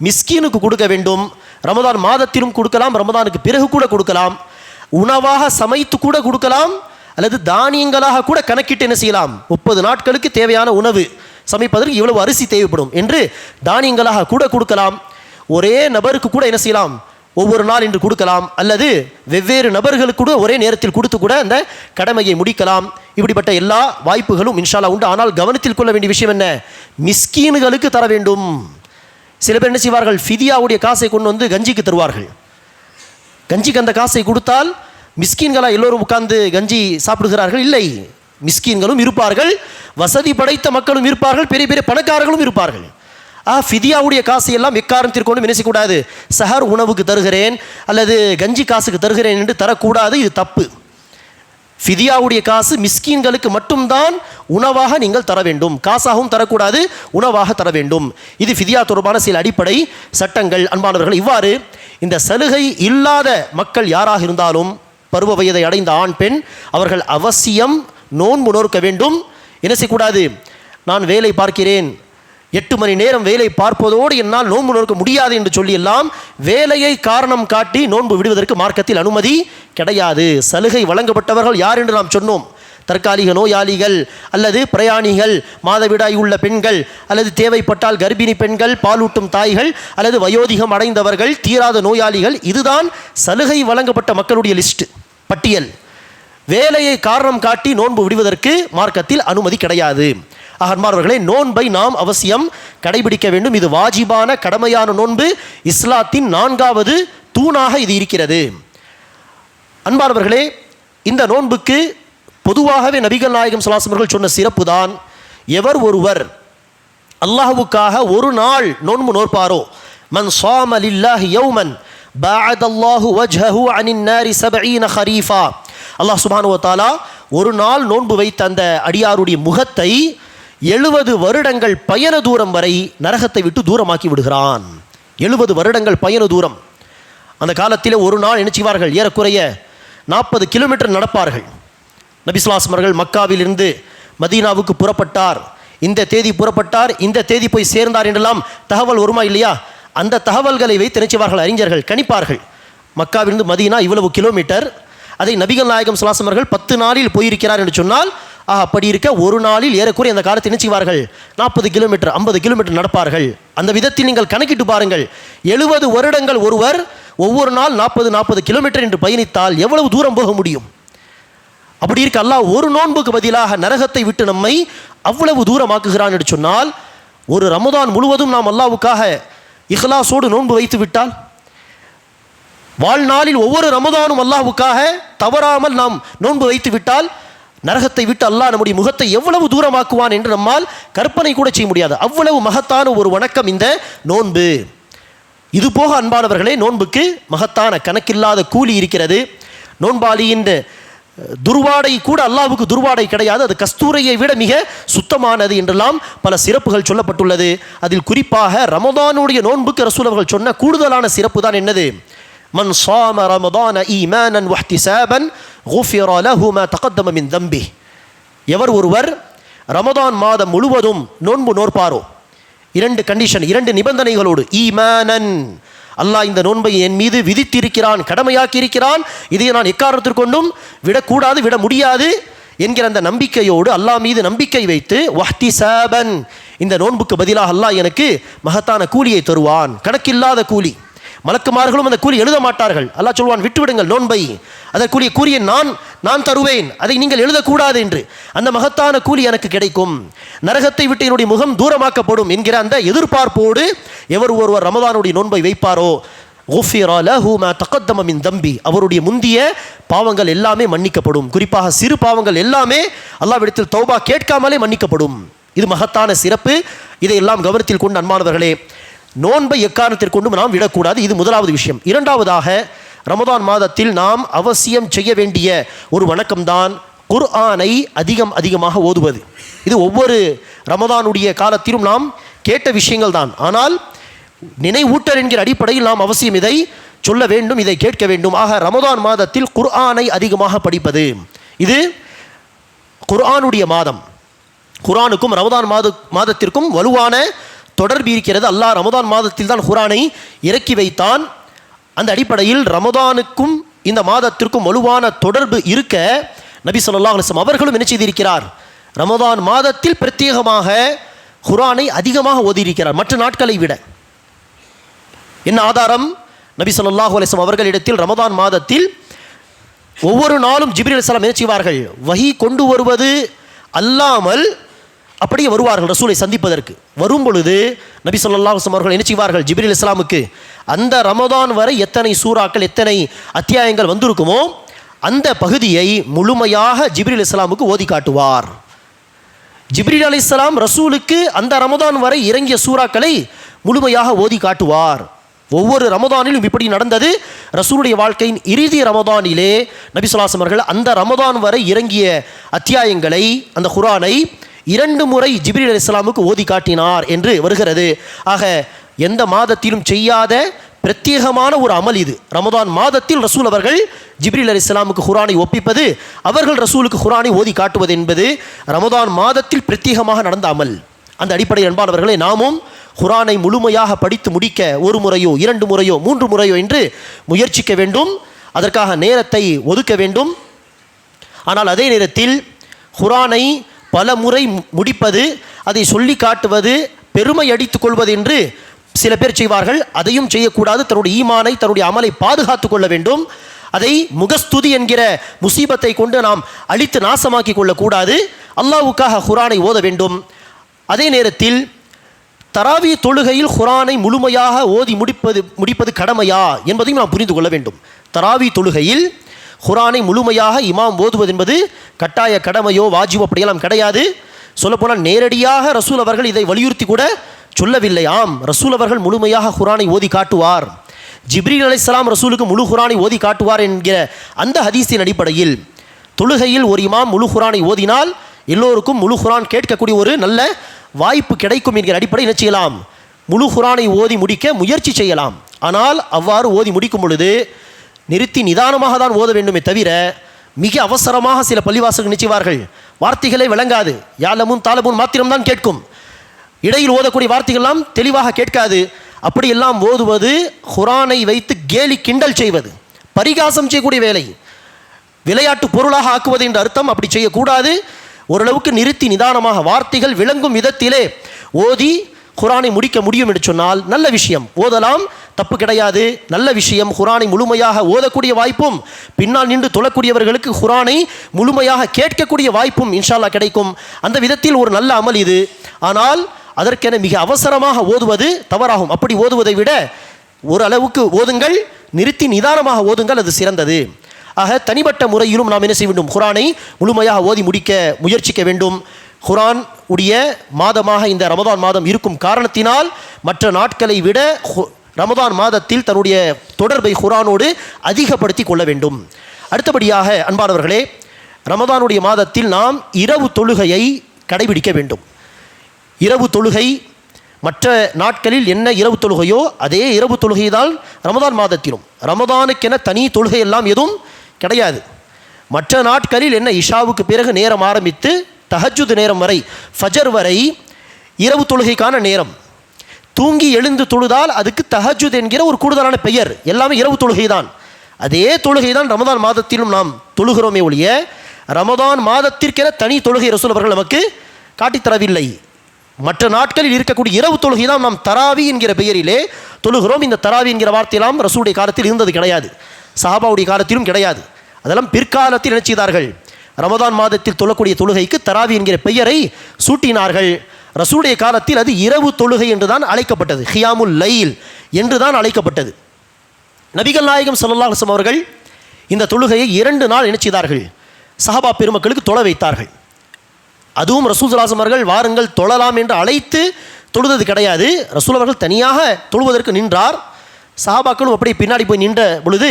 மிஸ்கீனுக்கு கொடுக்க வேண்டும், ரமதான் மாதத்திலும் கொடுக்கலாம், ரமதானுக்கு பிறகு கூட கொடுக்கலாம், உணவாக சமைத்து கூட கொடுக்கலாம், அல்லது தானியங்களாக கூட கணக்கிட்டு என்ன செய்யலாம், 30 நாட்களுக்கு தேவையான உணவு சமைப்பதற்கு இவ்வளவு அரிசி தேவைப்படும் என்று தானியங்களாக கூட கொடுக்கலாம். ஒரே நபருக்கு கூட என்ன செய்யலாம், ஒவ்வொரு நாள் என்று கொடுக்கலாம், அல்லது வெவ்வேறு நபர்களுக்கு கூட ஒரே நேரத்தில் கொடுத்து கூட அந்த கடமையை முடிக்கலாம். இப்படிப்பட்ட எல்லா வாய்ப்புகளும் இன்ஷா அல்லாஹ் உண்டு. ஆனால் கவனத்தில் கொள்ள வேண்டிய விஷயம் என்ன? மிஸ்கீன்களுக்கு தர வேண்டும். சில பேர் என்ன செய்வார்கள், ஃபிதியாவுடைய காசை கொண்டு வந்து கஞ்சிக்கு தருவார்கள். கஞ்சிக்கு அந்த காசை கொடுத்தால் மிஸ்கீன்களா எல்லோரும் உட்கார்ந்து கஞ்சி சாப்பிடுகிறார்கள்? இல்லை, மிஸ்கீன்களும் இருப்பார்கள், வசதி படைத்த மக்களும் இருப்பார்கள், பெரிய பெரிய பணக்காரர்களும் இருப்பார்கள். ஃபிதியாவுடைய காசை எல்லாம் எக்காரணத்திற்கொண்டும் என்ன செய்யக்கூடாது, சஹர் உணவுக்கு தருகிறேன் அல்லது கஞ்சி காசுக்கு தருகிறேன் என்று தரக்கூடாது. இது தப்பு. ஃபிதியாவுடைய காசு மிஸ்கீன்களுக்கு மட்டும்தான் உணவாக நீங்கள் தர வேண்டும், காசாகவும் தரக்கூடாது, உணவாக தர வேண்டும். இது ஃபிதியா தொடர்பான சில அடிப்படை சட்டங்கள். அன்பானவர்கள், இவ்வாறு இந்த சலுகை இல்லாத மக்கள் யாராக இருந்தாலும், பருவ வயதை அடைந்த ஆண் பெண், அவர்கள் அவசியம் நோன்பு நோக்க வேண்டும். என்ன செய்யக்கூடாது, நான் வேலை பார்க்கிறேன், 8 மணி நேரம் வேலை பார்ப்பதோடு என்னால் நோன்பு நோக்க முடியாது என்று சொல்லி எல்லாம் வேலையை காரணம் காட்டி நோன்பு விடுவதற்கு மார்க்கத்தில் அனுமதி கிடையாது. சலுகை வழங்கப்பட்டவர்கள் யார் என்று நாம் சொன்னோம்? தற்காலிக நோயாளிகள் அல்லது பிரயாணிகள், மாதவிடாய் உள்ள பெண்கள் அல்லது தேவைப்பட்டால் கர்ப்பிணி பெண்கள், பாலூட்டும் தாய்கள் அல்லது வயோதிகம் அடைந்தவர்கள், தீராத நோயாளிகள், இதுதான் சலுகை வழங்கப்பட்ட மக்களுடைய லிஸ்ட், பட்டியல். வேலையை காரணம் காட்டி நோன்பு விடுவதற்கு மார்க்கத்தில் அனுமதி கிடையாது. அன்பார்வர்களே, நோன்பை நாம் அவசியம் கடைபிடிக்க வேண்டும். இது வாஜிபான கடமையான நோன்பு. இஸ்லாத்தின் 4வது தூணாக இது இருக்கிறது. அன்பார்வர்களே, இந்த நோன்புக்கு பொதுவாகவே நபிகள் நாயகம் ஸல்லல்லாஹு அலைஹி வஸல்லம் சொன்ன சிறப்பு தான், எவர் ஒருவர் அல்லாஹ்வுக்காக ஒரு நாள் நோன்பு நோற்பாரோ, மன் ஸாம லில்லாஹி யௌமன் பஅதல்லாஹு வஜ்ஹஹு அனின் நாரி 70 ஹரீஃபா. அல்லாஹ் சுப்ஹானஹு வ தஆலா ஒரு நாள் நோன்பு வைத்த அந்த அடியாருடைய முகத்தை 70 வருடங்கள் பயண தூரம் வரை நரகத்தை விட்டு தூரமாக்கி விடுகிறான். 70 வருடங்கள் பயண தூரம். அந்த காலத்தில் ஒரு நாள் என்ன செய்வார்கள்? ஏறக்குறைய 40 கிலோமீட்டர் நடப்பார்கள். நபி ஸல்லல்லாஹு அலைஹி வஸல்லம் மக்காவிலிருந்து மதீனாவுக்கு புறப்பட்டார், இந்த தேதி புறப்பட்டார், இந்த தேதி போய் சேர்ந்தார் என்றெல்லாம் தகவல் வருமா இல்லையா? அந்த தகவல்களை வைத்து நினைச்சுவார்கள், அறிஞர்கள் கணிப்பார்கள். மக்காவிலிருந்து மதீனா இவ்வளவு கிலோமீட்டர், அதை நபிகள் நாயகம் ஸல்லல்லாஹு அலைஹி வஸல்லம் 10 நாளில் போயிருக்கிறார் என்று சொன்னால், அப்படி இருக்க ஒரு நாளில் ஏறக்குறைய அந்த காலத்தை நினைச்சுவார்கள் 40 கிலோமீட்டர் 50 கிலோமீட்டர் நடப்பார்கள். அந்த விதத்தில் நீங்கள் கணக்கிட்டு பாருங்கள், 70 வருடங்கள் ஒருவர் ஒவ்வொரு நாள் 40 கிலோமீட்டர் என்று பயணித்தால் எவ்வளவு தூரம் போக முடியும்? அப்படி இருக்க அல்லாஹ் ஒரு நோன்புக்கு பதிலாக நரகத்தை விட்டு நம்மை அவ்வளவு தூரமாக்குகிறான் என்று சொன்னால், ஒரு ரமதான் முழுவதும் நாம் அல்லாஹ்வுக்காக இஹ்லாஸோடு நோன்பு வைத்து விட்டால், வாழ்நாளில் ஒவ்வொரு ரமதானும் அல்லாஹ்வுக்காக தவறாமல் நாம் நோன்பு வைத்து விட்டால், நரகத்தை விட்டு அல்லாஹ் நம்முடைய முகத்தை எவ்வளவு தூரமாக்குவான் என்று நம்மால் கற்பனை கூட செய்ய முடியாது. அவ்வளவு மகத்தான ஒரு வணக்கம் இந்த நோன்பு. இது போக அன்பானவர்களே, நோன்புக்கு மகத்தான கணக்கில்லாத கூலி இருக்கிறது. நோன்பாளியின் துர்வாடை கூட அல்லாஹ்வுக்கு துர்வாடை கிடையாது, அது கஸ்தூரையை விட மிக சுத்தமானது என்றெல்லாம் பல சிறப்புகள் சொல்லப்பட்டுள்ளது. அதில் குறிப்பாக ரமதானுடைய நோன்புக்கு ரசூல் அவர்கள் சொன்ன கூடுதலான சிறப்பு தான் என்னது? மன் ஸாம ரமதான ஈமானன் வஹ்திஸாபன் குஃபிர லஹு மா தகத்தம மின் தம்பிஹ். எவர் ஒருவர் ரமதான் மாதம் முழுவதும் நோன்பு நோற்பாரோ, 2 கண்டிஷன், 2 நிபந்தனைகளோடு, ஈமானன், அல்லாஹ் இந்த நோன்பை என் மீது விதித்திருக்கிறான், கடமையாக்கி இருக்கிறான், இதை நான் எக்காரணத்திற்கொண்டும் விடக்கூடாது, விட முடியாது என்கிற அந்த நம்பிக்கையோடு, அல்லாஹ் மீது நம்பிக்கை வைத்து, வஹ்திஸாபன், இந்த நோன்புக்கு பதிலாக அல்லாஹ் எனக்கு மகத்தான கூலியை தருவான், கணக்கில்லாத கூலி. மலக்குமார்களும் அந்த கூலி எழுத மாட்டார்கள். அல்லாஹ் சொல்வான், விட்டுவிடுங்கள் நோன்பை, அதற்குரிய கூலியை நான் தருவேன், அதை நீங்கள் எழுதக்கூடாது என்று. அந்த மகத்தான கூலி எனக்கு கிடைக்கும், நரகத்தை விட்டு என்னுடைய முகம் தூரமாக்கப்படும் என்கிற அந்த எதிர்பார்ப்போடு எவர் ஒருவர் ரமதானுடைய நோன்பை வைப்பாரோ, குஃபிர லஹு மா தகத்தம மின் தம்பி, அவருடைய முந்திய பாவங்கள் எல்லாமே மன்னிக்கப்படும். குறிப்பாக சிறு பாவங்கள் எல்லாமே அல்லாஹ்விடத்தில் தௌபா கேட்காமலே மன்னிக்கப்படும். இது மகத்தான சிறப்பு. இதையெல்லாம் கவனத்தில் கொண்டு அன்பானவர்களே, நோன்பை எக்காரணத்திற்கொண்டும் நாம் விடக்கூடாது. இது முதலாவது விஷயம். இரண்டாவதாக, ரமதான் மாதத்தில் நாம் அவசியம் செய்ய வேண்டிய ஒரு வணக்கம்தான் குர்ஆனை அதிகமாக ஓதுவது. இது ஒவ்வொரு ரமதானுடைய காலத்திலும் நாம் கேட்ட விஷயங்கள் தான். ஆனால் நினைவூட்டல் என்கிற அடிப்படையில் நாம் அவசியம் இதை சொல்ல வேண்டும், இதை கேட்க வேண்டும். ஆக ரமதான் மாதத்தில் குர்ஆனை அதிகமாக படிப்பது, இது குர்ஆனுடைய மாதம். குர்ஆனுக்கும் ரமதான் மாதத்திற்கும் வலுவான தொடர்பு இருக்கிறது. அல்லாஹ் ரமதான் மாதத்தில் தான் குர்ஆனை இறக்கி வைத்தான். அந்த அடிப்படையில் ரமதானுக்கும் இந்த மாதத்திற்கும் வலுவான தொடர்பு இருக்க நபி ஸல்லல்லாஹு அலைஹி வஸல்லம் அவர்களும் என்ன செய்திருக்கிறார்? ரமதான் மாதத்தில் பிரத்யேகமாக குர்ஆனை அதிகமாக ஓதியிருக்கிறார், மற்ற நாட்களை விட. என்ன ஆதாரம்? நபி ஸல்லல்லாஹு அலைஹி வஸல்லம் அவர்களிடத்தில் ரமதான் மாதத்தில் ஒவ்வொரு நாளும் ஜிப்ரீல் அலைஹிஸ்ஸலாம் என்ன செய்வார்கள்? வஹி கொண்டு வருவது அல்லாமல் அப்படியே வருவார்கள் ரசூலை சந்திப்பதற்கு. வரும் பொழுது நபி ஸல்லல்லாஹு அலைஹி வஸல்லம் அவர்கள் என்ன செய்வார்கள்? ஜிப்ரீல் அலைஹிஸ்ஸலாமுக்கு அந்த ரமதான் வரை எத்தனை சூறாக்கள், எத்தனை அத்தியாயங்கள் வந்திருக்குமோ அந்த பகுதியை முழுமையாக ஜிப்ரீல் அலைஹிஸ்ஸலாமுக்கு ஓதி காட்டுவார். ஜிப்ரீல் அலைஹிஸ்ஸலாம் ரசூலுக்கு அந்த ரமதான் வரை இறங்கிய சூறாக்களை முழுமையாக ஓதி காட்டுவார். ஒவ்வொரு ரமதானிலும் இப்படி நடந்தது. ரசூலுடைய வாழ்க்கையின் இறுதி ரமதானிலே நபி ஸல்லல்லாஹு அலைஹி வஸல்லம் அவர்கள் அந்த ரமதான் வரை இறங்கிய அத்தியாயங்களை, அந்த குர்ஆனை 2 முறை ஜிப்ரீல் அலைஹிஸ்ஸலாமுக்கு ஓதி காட்டினார் என்று வருகிறது. ஆக எந்த மாதத்திலும் செய்யாத பிரத்யேகமான ஒரு அமல் இது. ரமதான் மாதத்தில் ரசூல் அவர்கள் ஜிப்ரீல் அலைஹிஸ்ஸலாமுக்கு குர்ஆனை ஒப்பிப்பது, அவர்கள் ரசூலுக்கு குர்ஆனை ஓதி காட்டுவது என்பது ரமதான் மாதத்தில் பிரத்யேகமாக நடந்த அமல். அந்த அடிப்படையில் அன்பானவர்களே, நாமும் குர்ஆனை முழுமையாக படித்து முடிக்க 1 முறையோ 2 முறையோ 3 முறையோ என்று முயற்சிக்க வேண்டும். அதற்காக நேரத்தை ஒதுக்க வேண்டும். ஆனால் அதே நேரத்தில் குர்ஆனை பல முறை முடிப்பது, அதை சொல்லி காட்டுவது, பெருமை அடித்துக் கொள்வது என்று சில பேர் செய்வார்கள். அதையும் செய்யக்கூடாது. தன்னுடைய ஈமானை, தன்னுடைய அமலை பாதுகாத்து கொள்ள வேண்டும். அதை முகஸ்துதி என்கிற முசீபத்தை கொண்டு நாம் அழித்து நாசமாக்கி கொள்ளக்கூடாது. அல்லாஹ்வுக்காக குர்ஆனை ஓத வேண்டும். அதே நேரத்தில் தராவி தொழுகையில் குர்ஆனை முழுமையாக ஓதி முடிப்பது கடமையா என்பதையும் நாம் புரிந்து கொள்ள வேண்டும். தராவி தொழுகையில் குர்ஆனை முழுமையாக இமாம் ஓதுவது என்பது கட்டாய கடமையோ வாஜிபோ அப்படியெல்லாம் கிடையாது. சொல்லப்போனால் நேரடியாக ரசூல் அவர்கள் இதை வலியுறுத்தி கூட சொல்லவில்லை. ஆம், ரசூல் அவர்கள் முழுமையாக குர்ஆனை ஓதி காட்டுவார். ஜிப்ரீல் அலைஹிஸ்ஸலாம் ரசூலுக்கு முழு குர்ஆனை ஓதி காட்டுவார் என்கிற அந்த ஹதீஸின் அடிப்படையில் தொழுகையில் ஒரு இமாம் முழு குர்ஆனை ஓதினால் எல்லோருக்கும் முழு குர்ஆன் கேட்கக்கூடிய ஒரு நல்ல வாய்ப்பு கிடைக்கும் என்கிற அடிப்படையில் என்ன செய்யலாம்? முழு குர்ஆனை ஓதி முடிக்க முயற்சி செய்யலாம். ஆனால் அவ்வாறு ஓதி முடிக்கும் பொழுது நிறுத்தி நிதானமாக தான் ஓத வேண்டுமே தவிர மிக அவசரமாக சில பள்ளிவாசல்கள் நிச்சயவார்கள் வார்த்தைகளே விளங்காது, யாலமும் தாலமும் மாத்திரம்தான் கேட்கும். இடையில் ஓதக்கூடிய வார்த்தைகள்லாம் தெளிவாக கேட்காது. அப்படியெல்லாம் ஓதுவது குர்ஆனை வைத்து கேலி கிண்டல் செய்வது, பரிகாசம் செய்யக்கூடிய வேலை, விளையாட்டு பொருளாக ஆக்குவது என்ற அர்த்தம். அப்படி செய்யக்கூடாது. ஓரளவுக்கு நிறுத்தி நிதானமாக வார்த்தைகள் விளங்கும் விதத்திலே ஓதி குர்ஆனை முடிக்க முடியும் என்று சொன்னால் நல்ல விஷயம், ஓதலாம், தப்பு கிடையாது, நல்ல விஷயம். குர்ஆனை முழுமையாக ஓதக்கூடிய வாய்ப்பும் பின்னால் நின்று தொழக்கூடியவர்களுக்கு குர்ஆனை முழுமையாக கேட்கக்கூடிய வாய்ப்பும் இன்ஷா அல்லாஹ் கிடைக்கும். அந்த விதத்தில் ஒரு நல்ல அமல் இது. ஆனால் அதற்கென மிக அவசரமாக ஓதுவது தவறாகும். அப்படி ஓதுவதை விட ஓரளவுக்கு ஓதுங்கள், நிறுத்தி நிதானமாக ஓதுங்கள், அது சிறந்தது. ஆக தனிப்பட்ட முறையிலும் நாம் என்ன செய்ய வேண்டும்? குர்ஆனை முழுமையாக ஓதி முடிக்க முயற்சிக்க வேண்டும். குர்ஆன் உடைய மாதமாக இந்த ரமதான் மாதம் இருக்கும் காரணத்தினால் மற்ற நாட்களை விட ரமதான் மாதத்தில் தன்னுடைய தொடர்பை குர்ஆனோடு அதிகப்படுத்தி கொள்ள வேண்டும். அடுத்தபடியாக அன்பானவர்களே, ரமதானுடைய மாதத்தில் நாம் இரவு தொழுகையை கடைபிடிக்க வேண்டும். இரவு தொழுகை மற்ற நாட்களில் என்ன இரவு தொழுகையோ அதே இரவு தொழுகை தான் ரமதான் மாதத்திலும். ரமதானுக்கென தனி தொழுகை எல்லாம் எதுவும் கிடையாது. மற்ற நாட்களில் என்ன இஷாவுக்கு பிறகு நேரம் ஆரம்பித்து தஹஜ்ஜுத் நேரம் வரை, ஃபஜர் வரை இரவு தொழுகைக்கான நேரம். தூங்கி எழுந்து தொழுதால் அதுக்கு தஹஜ்ஜுத் என்கிற ஒரு கூடுதலான பெயர். எல்லாமே இரவு தொழுகை தான். அதே தொழுகை தான் ரமதான் மாதத்திலும் நாம் தொழுகிறோமே ஒழிய ரமதான் மாதத்திற்கென தனி தொழுகை ரசூல் அவர்கள் நமக்கு காட்டித்தரவில்லை. மற்ற நாட்களில் இருக்கக்கூடிய இரவு தொழுகை தான் நாம் தராவி என்கிற பெயரிலே தொழுகிறோம். இந்த தராவி என்கிற வார்த்தையெல்லாம் ரசூலுடைய காலத்தில் இருந்தது கிடையாது, சஹாபாவுடைய காலத்திலும் கிடையாது. அதெல்லாம் பிற்காலத்தில் என்ன செய்தார்கள்? ரமதான் மாதத்தில் தொழக்கூடிய தொழுகைக்கு தராவி என்கிற பெயரை சூட்டினார்கள். ரசூலுடைய காலத்தில் அது இரவு தொழுகை என்று தான் அழைக்கப்பட்டது, ஹியாமுல் லைல் என்று தான் அழைக்கப்பட்டது. நபிகள் நாயகம் ஸல்லல்லாஹு அலைஹி வஸல்லம் அவர்கள் இந்த தொழுகையை 2 நாள் என்ன செய்தார்கள்? சஹாபா பெருமக்களுக்கு தொழ வைத்தார்கள். அதுவும் ரசூல் ஸல்லல்லாஹு அலைஹி வஸல்லம் அவர்கள் வாருங்கள் தொழலாம் என்று அழைத்து தொழுதது கிடையாது. ரசூல் அவர்கள் தனியாக தொழுவதற்கு நின்றார். சஹாபாக்களும் அப்படியே பின்னாடி போய் நின்ற பொழுது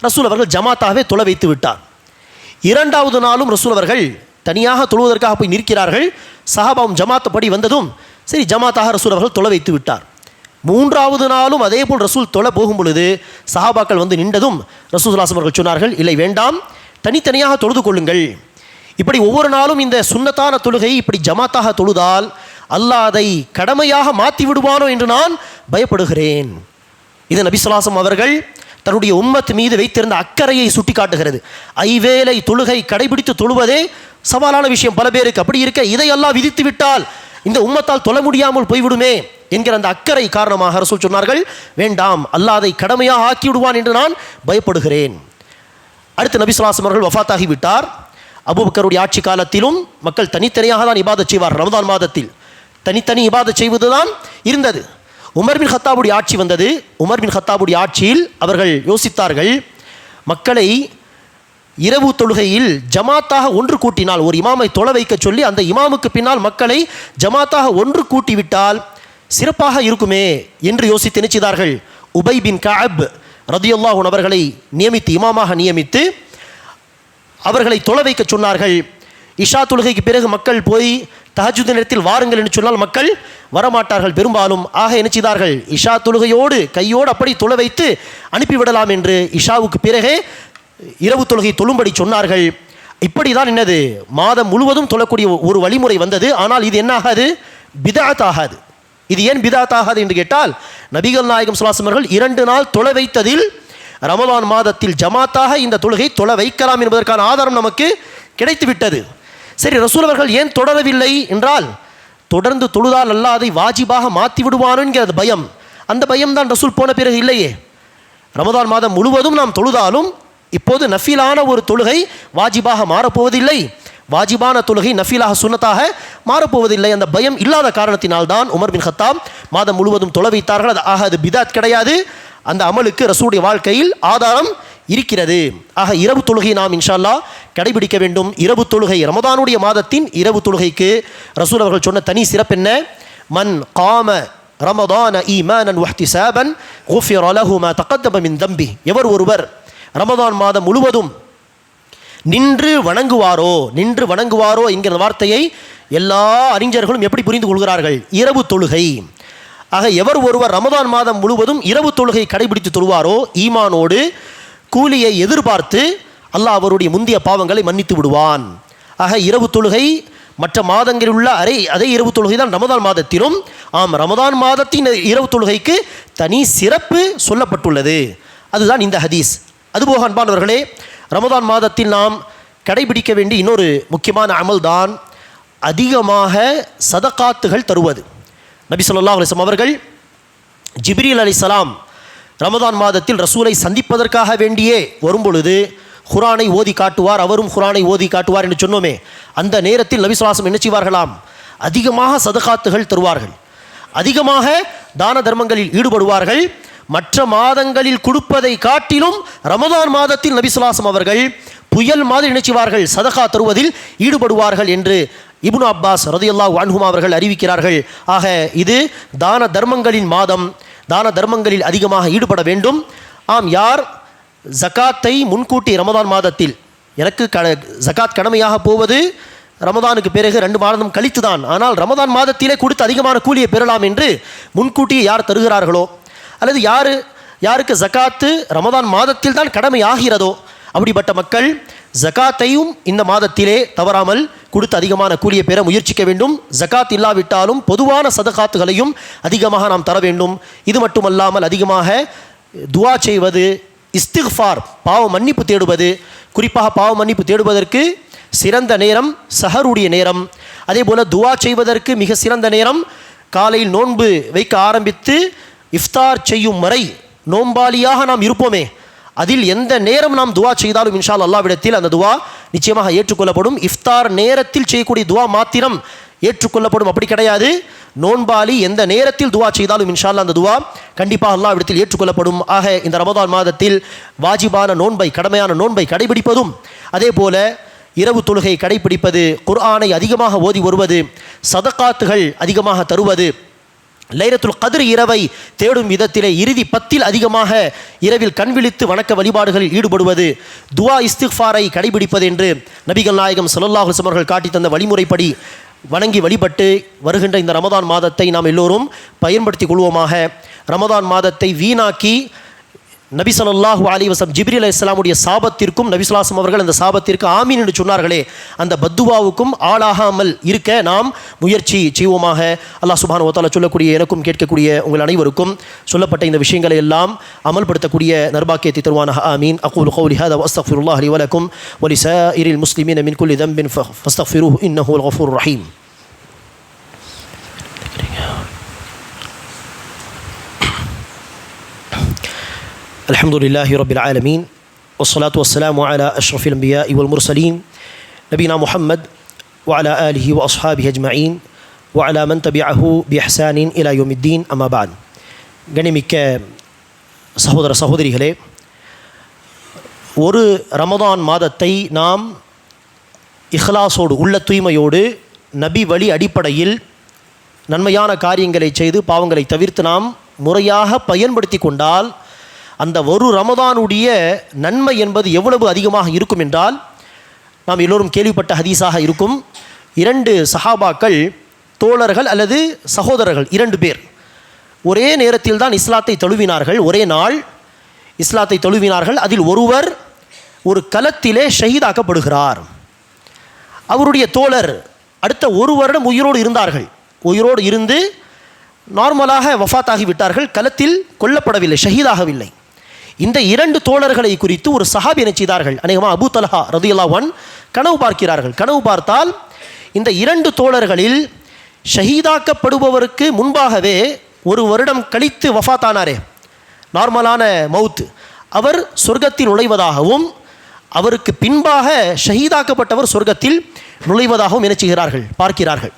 ரசூல் அவர்கள் ஜமாத்தாகவே தொழ வைத்து விட்டார். 2வது நாளும் ரசூல் அவர்கள் தனியாக தொழுவதற்காக போய் நிற்கிறார்கள். சஹாபாவும் ஜமாத் படி வந்ததும் சரி ஜமாத்தாக ரசூல் அவர்கள் தொழ வைத்து விட்டார். 3வது நாளும் அதே போல் ரசூல் தொழ போகும் பொழுது சஹாபாக்கள் வந்து நின்றதும் ரசூல் ஸல்லல்லாஹு அலைஹி வஸல்லம் அவர்கள் சொன்னார்கள், இல்லை வேண்டாம், தனித்தனியாக தொழுது கொள்ளுங்கள். இப்படி ஒவ்வொரு நாளும் இந்த சுன்னத்தான தொழுகை இப்படி ஜமாத்தாக தொழுதால் அல்லாஹ் அதை கடமையாக மாற்றி விடுவானோ என்று நான் பயப்படுகிறேன். இது நபி ஸல்லல்லாஹு அலைஹி வஸல்லம் அவர்கள் தன்னுடைய உம்மத் மீது வைத்திருந்த அக்கறையை சுட்டி காட்டுகிறது. ஐவேளை தொழுகை கடைபிடித்து தொழுவதே சவாலான விஷயம் பல பேருக்கு. அப்படி இருக்க இதை அல்லாஹ் விதித்து விட்டால் இந்த உம்மத்தால் தொழ முடியாமல் போய்விடுமே என்கிற அந்த அக்கறை காரணமாக ரசூல் சொன்னார்கள், வேண்டாம், அல்லாஹ் அதை கடமையாக ஆக்கி விடுவான் என்று நான் பயப்படுகிறேன். அடுத்து நபி ஸல்லல்லாஹு அலைஹி வஸல்லம் அவர்கள் வஃபாத்தாகி விட்டார். அபூபக்கருடைய ஆட்சி காலத்திலும் மக்கள் தனித்தனியாக தான் இபாதத் செய்வார். ரமதான் மாதத்தில் தனித்தனி இபாதத் செய்வது தான் இருந்தது. உமர் பின் கத்தாபுடைய ஆட்சி வந்தது. உமர் பின் கத்தாபுடைய ஆட்சியில் அவர்கள் யோசித்தார்கள், மக்களை இரவு தொழுகையில் ஜமாத்தாக ஒன்று கூட்டினால், ஒரு இமாமை தொழ வைக்க சொல்லி அந்த இமாமுக்கு பின்னால் மக்களை ஜமாத்தாக ஒன்று கூட்டிவிட்டால் சிறப்பாக இருக்குமே என்று யோசித்து நினைச்சார்கள். உபை பின் கஅப் ரதியல்லாஹு அன்ஹு அவர்களை நியமித்து, இமாமாக நியமித்து அவர்களை தொழ வைக்க சொன்னார்கள். இஷா தொழுகைக்கு பிறகு மக்கள் போய் தஹஜ்ஜுத் நேரத்தில் வாருங்கள் என்று சொன்னால் மக்கள் வரமாட்டார்கள் பெரும்பாலும். ஆக என்ன செய்தார்கள்? இஷா தொழுகையோடு கையோடு அப்படி தொழ வைத்து அனுப்பிவிடலாம் என்று இஷாவுக்கு பிறகே இரவு தொழுகை தொழும்படி சொன்னார்கள். இப்படி தான் என்னது மாதம் முழுவதும் தொழக்கூடிய ஒரு வழிமுறை வந்தது. ஆனால் இது என்ன ஆகாது? பிதஅத் ஆகாது. இது ஏன் பிதஅத் ஆகாது என்று கேட்டால், நபிகள் நாயகம் ஸல்லல்லாஹு அலைஹி வஸல்லம் அவர்கள் 2 நாள் தொழ வைத்ததில் ரமதான் மாதத்தில் ஜமாத்தாக இந்த தொழுகை தொழ வைக்கலாம் என்பதற்கான ஆதாரம் நமக்கு கிடைத்து விட்டது. சரி, ரசூல் அவர்கள் ஏன் தொடரவில்லை என்றால், தொடர்ந்து தொழுதால் அல்லாஹ் அதை வாஜிபாக மாற்றி விடுவானோ என்கிற பயம். அந்த பயம் தான் ரசூல் போன பிறகு இல்லையே. ரமதான் மாதம் முழுவதும் நாம் தொழுதாலும் இப்போது நஃபிலான ஒரு தொழுகை வாஜிபாக மாறப்போவதில்லை, வாஜிபான தொழுகை நஃபிலாக சுன்னத்தாக மாறப்போவதில்லை. அந்த பயம் இல்லாத காரணத்தினால்தான் உமர் பின் கத்தாப் மாதம் முழுவதும் தொழ வைத்தார்கள். அது பிதாத் கிடையாது. அந்த அமலுக்கு ரசூலுடைய வாழ்க்கையில் ஆதாரம் இருக்கிறது. ஆக இரவு தொழுகை நாம் இன்ஷா அல்லாஹ் கடைபிடிக்க வேண்டும். இரவு தொழுகை, ரமதானுடைய மாதத்தின் இரவு தொழுகைக்கு ரசூல் அவர்கள் சொன்ன தனி சிறப்பு என்ன? மன் காம ரமதான ஈமானன் வஹ்திசாபன் குஃபிர லஹு மா தகத்தம மின் தம்பி. எவர் ஒருவர் ரமதான் மாதம் முழுவதும் நின்று வணங்குவாரோ என்கிற வார்த்தையை எல்லா அறிஞர்களும் எப்படி புரிந்து கொள்கிறார்கள்? இரவு தொழுகை. ஆக எவர் ஒருவர் ரமதான் மாதம் முழுவதும் இரவு தொழுகை கடைபிடித்து தொழுவாரோ ஈமானோடு கூலியை எதிர்பார்த்து அல்லாஹ் அவருடைய முந்திய பாவங்களை மன்னித்து விடுவான். ஆக இரவு தொழுகை மற்ற மாதங்களில் உள்ள அதே இரவு தொழுகை தான் ரமதான் மாதத்திலும். ரமதான் மாதத்தின் இரவு தொழுகைக்கு தனி சிறப்பு சொல்லப்பட்டுள்ளது. அதுதான் இந்த ஹதீஸ். அதுபோக அன்பானவர்களே, ரமதான் மாதத்தில் நாம் கடைபிடிக்க வேண்டிய இன்னொரு முக்கியமான அமல் தான் அதிகமாக சதகாத்துகள் தருவது. நபி ஸல்லல்லாஹு அலைஹி வஸல்லம் அவர்கள் ஜிப்ரீல் அலைஹிஸ்ஸலாம் ரமதான் மாதத்தில் ரசூலை சந்திப்பதற்காக வேண்டியே வரும்பொழுது குர்ஆனை ஓதி காட்டுவார், அவரும் குர்ஆனை ஓதி காட்டுவார் என்று சொன்னோமே. அந்த நேரத்தில் நபி ஸல்லல்லாஹு அலைஹி வஸல்லம் என்ன செய்வார்களாம்? அதிகமாக சதகாத்துகள் தருவார்கள், அதிகமாக தான தர்மங்களில் ஈடுபடுவார்கள். மற்ற மாதங்களில் கொடுப்பதை காட்டிலும் ரமதான் மாதத்தில் நபி ஸல்லல்லாஹு அலைஹி வஸல்லம் அவர்கள் புயல் மாதிரி நினைச்சுவார்கள், சதகா தருவதில் ஈடுபடுவார்கள் என்று இப்னு அப்பாஸ் ரலியல்லாஹு அன்ஹுமா அவர்கள் அறிவிக்கிறார்கள். ஆக இது தான தர்மங்களின் மாதம், தான தர்மங்களில் அதிகமாக ஈடுபட வேண்டும். யார் ஜகாத்தை முன்கூட்டி ரமதான் மாதத்தில், எனக்கு ஜகாத் கடமையாக போவது ரமதானுக்கு பிறகு 2 மாதம் கழித்து தான், ஆனால் ரமதான் மாதத்திலே கொடுத்து அதிகமான கூலியை பெறலாம் என்று முன்கூட்டியே யார் தருகிறார்களோ, அல்லது யாருக்கு ஜகாத்து ரமதான் மாதத்தில் தான் கடமை ஆகிறதோ அப்படிப்பட்ட மக்கள் ஜகாத்தையும் இந்த மாதத்திலே தவறாமல் கொடுத்து அதிகமான கூலியை பெற முயற்சிக்க வேண்டும். ஜகாத் இல்லாவிட்டாலும் பொதுவான சதகாத்துகளையும் அதிகமாக நாம் தர வேண்டும். இது மட்டுமல்லாமல் அதிகமாக துஆ செய்வது, இஸ்திக்ஃபார் பாவ மன்னிப்பு தேடுவது, குறிப்பாக பாவ மன்னிப்பு தேடுவதற்கு சிறந்த நேரம் சஹருடைய நேரம். அதே போல் துஆ செய்வதற்கு மிக சிறந்த நேரம் காலையில் நோன்பு வைக்க ஆரம்பித்து இஃப்தார் செய்யும் வரை நோம்பாளியாக நாம் இருப்போமே, அதில் எந்த நேரம் நாம் துஆ செய்தாலும் இன்ஷா அல்லாஹ்விடத்தில் அந்த துஆ நிச்சயமாக ஏற்றுக்கொள்ளப்படும். இஃப்தார் நேரத்தில் செய்யக்கூடிய துஆ மாத்திரம் ஏற்றுக்கொள்ளப்படும் அப்படி கிடையாது. நோன்பாளி எந்த நேரத்தில் துஆ செய்தாலும் இன்ஷா அல்லாஹ் அந்த துஆ கண்டிப்பாக அல்லாஹ்விடத்தில் ஏற்றுக்கொள்ளப்படும். ஆக இந்த ரமதான் மாதத்தில் வாஜிபான நோன்பை, கடமையான நோன்பை கடைபிடிப்பதும், அதே போல இரவு தொழுகை கடைபிடிப்பது, குர்ஆனை அதிகமாக ஓதி வருவது, சதகாத்துகள் அதிகமாக தருவது, லைலத்துல் கத்ர் இரவை தேடும் விதத்திலே இறுதி 10 அதிகமாக இரவில் கண்விழித்து வணக்க வழிபாடுகளில் ஈடுபடுவது, துஆ இஸ்திக்ஃபாரை கடைபிடிப்பது என்று நபிகள் நாயகம் ஸல்லல்லாஹு அலைஹி வஸல்லம் அவர்கள் காட்டி தந்த வழிமுறைப்படி வணங்கி வழிபட்டு வருகின்ற இந்த ரமதான் மாதத்தை நாம் எல்லோரும் பயன்படுத்திக் கொள்வோமாக. ரமதான் மாதத்தை வீணாக்கி நபி ஸல்லல்லாஹு அலைஹி வஸல்லம் ஜிப்ரீல் அலைஹிஸ்ஸலாமுடைய சாபத்திற்கும் நபி ஸல்லல்லாஹு அலைஹி வஸல்லம் அவர்கள் அந்த சாபத்திற்கு ஆமீன் என்று சொன்னார்களே, அந்த பத்துவாவுக்கும் ஆளாகாமல் இருக்க நாம் முயற்சி செய்வோமாக. அல்லாஹ் சுப்ஹானஹு வ தஆலா சொல்லக்கூடிய எனக்கும் கேட்கக்கூடிய உங்கள் அனைவருக்கும் சொல்லப்பட்ட இந்த விஷயங்களை எல்லாம் அமல்படுத்தக்கூடிய நர்பாக்கியத்தை தருவானாக. ஆமீன். அகூலு கௌலி ஹாதா வ அஸ்தக்ஃபிருல்லாஹ் லி வ லக்கும் வ லிசாயிரில் முஸ்லிமீன மின் குல்லி தம்பின் ஃபஸ்தக்ஃபிருஹு இன்னஹு அல் கஃபூருர் ரஹீம். الحمد لله رب العالمين والصلاة والسلام على أشرف الأنبياء والمرسلين نبينا محمد وعلى آله وأصحابه أجمعين وعلى من تبعه بإحسان إلى يوم الدين أما بعد. கண்ணியமிக்க சகோதர சகோதரிகளே, ஒரு ரமதான் மாதத்தை நாம் இஹ்லாஸோடு, உள்ள தூய்மையோடு, நபி வழி அடிப்படையில் நன்மையான காரியங்களை செய்து பாவங்களை தவிர்த்து நாம் முறையாக பயன்படுத்தி கொண்டால் அந்த ஒரு ரமதானுடைய நன்மை என்பது எவ்வளவு அதிகமாக இருக்கும் என்றால், நாம் எல்லோரும் கேள்விப்பட்ட ஹதீஸாக இருக்கும். 2 சஹாபாக்கள், தோழர்கள் அல்லது சகோதரர்கள் 2 பேர் ஒரே நேரத்தில் தான் இஸ்லாத்தை தழுவினார்கள், ஒரே நாள் இஸ்லாத்தை தழுவினார்கள். அதில் ஒருவர் ஒரு களத்திலே ஷஹீதாக்கப்படுகிறார். அவருடைய தோழர் அடுத்த 1 வருடம் உயிரோடு இருந்தார்கள். உயிரோடு இருந்து நார்மலாக வஃபாத்தாகிவிட்டார்கள், களத்தில் கொல்லப்படவில்லை, ஷஹீதாகவில்லை. இந்த 2 தோழர்களை குறித்து ஒரு சஹாபி என்ன செய்தார்கள்? அநேகமாக அபூ தல்ஹா ரலியல்லாஹு அன்ஹு கனவு பார்க்கிறார்கள். கனவு பார்த்தால் இந்த 2 தோழர்களில் ஷஹீதாக்கப்படுபவருக்கு முன்பாகவே 1 வருடம் கழித்து வஃபாத்தானாரே, நார்மலான மவுத், அவர் சொர்க்கத்தில் நுழைவதாகவும் அவருக்கு பின்பாக ஷஹீதாக்கப்பட்டவர் சொர்க்கத்தில் நுழைவதாகவும் நினைச்சுகிறார்கள், பார்க்கிறார்கள்.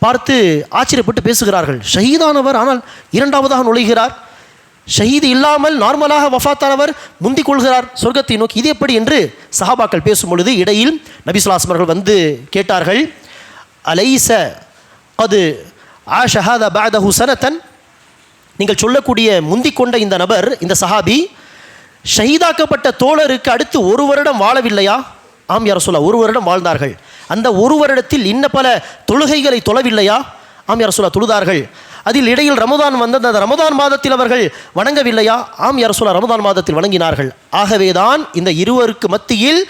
பார்த்து ஆச்சரியப்பட்டு பேசுகிறார்கள். ஷஹீதானவர் ஆனால் 2வதாக நுழைகிறார், ஷஹீது இல்லாமல் நார்மலாக வஃபாத்தானவர் முந்திக் கொள்கிறார் சொர்க்கத்தை நோக்கி, இது எப்படி என்று சஹாபாக்கள் பேசும் பொழுது இடையில் நபி ஸல்லல்லாஹு அலைஹி வஸல்லம் வந்து கேட்டார்கள், அலைஸ அது ஆஷஹாத பஅதஹு சனதன், நீங்கள் சொல்லக்கூடிய முந்திக் கொண்ட இந்த நபர், இந்த சஹாபி ஷஹீதாக்கப்பட்ட தோழருக்கு அடுத்து 1 வருடம் வாழவில்லையா? ஆம் யா ரசூலல்லாஹ், 1 வருடம் வாழ்ந்தார்கள். அந்த 1 வருடத்தில் இன்ன பல தொழுகைகளை தொழவில்லையா? ஆம் யா ரசூலல்லாஹ், தொழுதார்கள். அதில் இடையில் ரமதான் வந்தது, அந்த ரமதான் மாதத்தில் அவர்கள் வணங்கவில்லையா? ஆம் யா ரசூலல்லாஹ், ரமதான் மாதத்தில் வணங்கினார்கள். ஆகவேதான் இந்த இருவருக்கு மத்தியில்,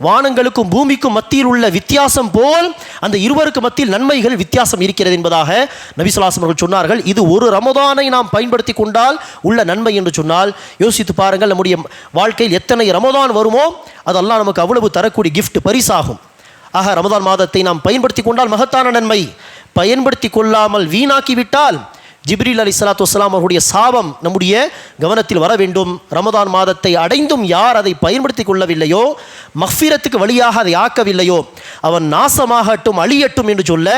வானங்களுக்கும் பூமிக்கும் மத்தியில் உள்ள வித்தியாசம் போல் அந்த இருவருக்கு மத்தியில் நன்மைகள் வித்தியாசம் இருக்கிறது என்பதாக நபி ஸல்லல்லாஹு அலைஹி வஸல்லம் சொன்னார்கள். இது ஒரு ரமதானை நாம் பயன்படுத்தி கொண்டால் உள்ள நன்மை என்று சொன்னால் யோசித்து பாருங்கள், நம்முடைய வாழ்க்கையில் எத்தனை ரமதான் வருமோ அது அல்லாஹ் நமக்கு அவ்வளவு தரக்கூடிய கிஃப்ட், பரிசாகும். ஆக ரமதான் மாதத்தை நாம் பயன்படுத்தி கொண்டால் மகத்தான நன்மை, பயன்படுத்தி கொள்ளாமல் வீணாக்கிவிட்டால் ஜிப்ரீல் அலைஹிஸ்ஸலாத்து வஸ்ஸலாம் அவருடைய சாபம் நம்முடைய கவனத்தில் வர வேண்டும். ரமதான் மாதத்தை அடைந்தும் யார் அதை பயன்படுத்தி கொள்ளவில்லையோ, மஃபிரத்துக்கு வழியாக அதை ஆக்கவில்லையோ, அவன் நாசமாகட்டும், அழியட்டும் என்று சொல்ல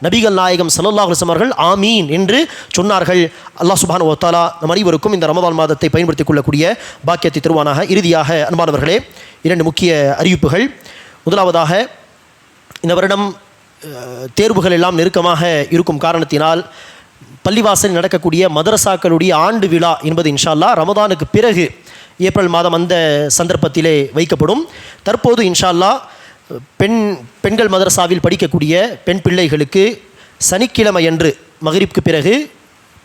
நபிகள் நாயகம் ஸல்லல்லாஹு அலைஹி வஸல்லம் அவர்கள் ஆமீன் என்று சொன்னார்கள். அல்லாஹ் சுப்ஹானஹு வ தஆலா நம் அனைவருக்கும் இந்த ரமதான் மாதத்தை பயன்படுத்தி கொள்ளக்கூடிய பாக்கியத்தை தருவானாக. இறுதியாக அன்பானவர்களே, 2 முக்கிய அறிவிப்புகள். முதலாவதாக, இந்த வருடம் தேர்வுகள் எல்லாம் நெருக்கமாக இருக்கும் காரணத்தினால் பள்ளிவாசல் நடக்கக்கூடிய மதரசாக்களுடைய ஆண்டு விழா என்பது இன்ஷா அல்லாஹ் ரமதானுக்கு பிறகு ஏப்ரல் மாதம் அந்த சந்தர்ப்பத்திலே வைக்கப்படும். தற்போது இன்ஷா அல்லாஹ் பெண்கள் மதரசாவில் படிக்கக்கூடிய பெண் பிள்ளைகளுக்கு சனிக்கிழமை அன்று மக்ரிப்க்கு பிறகு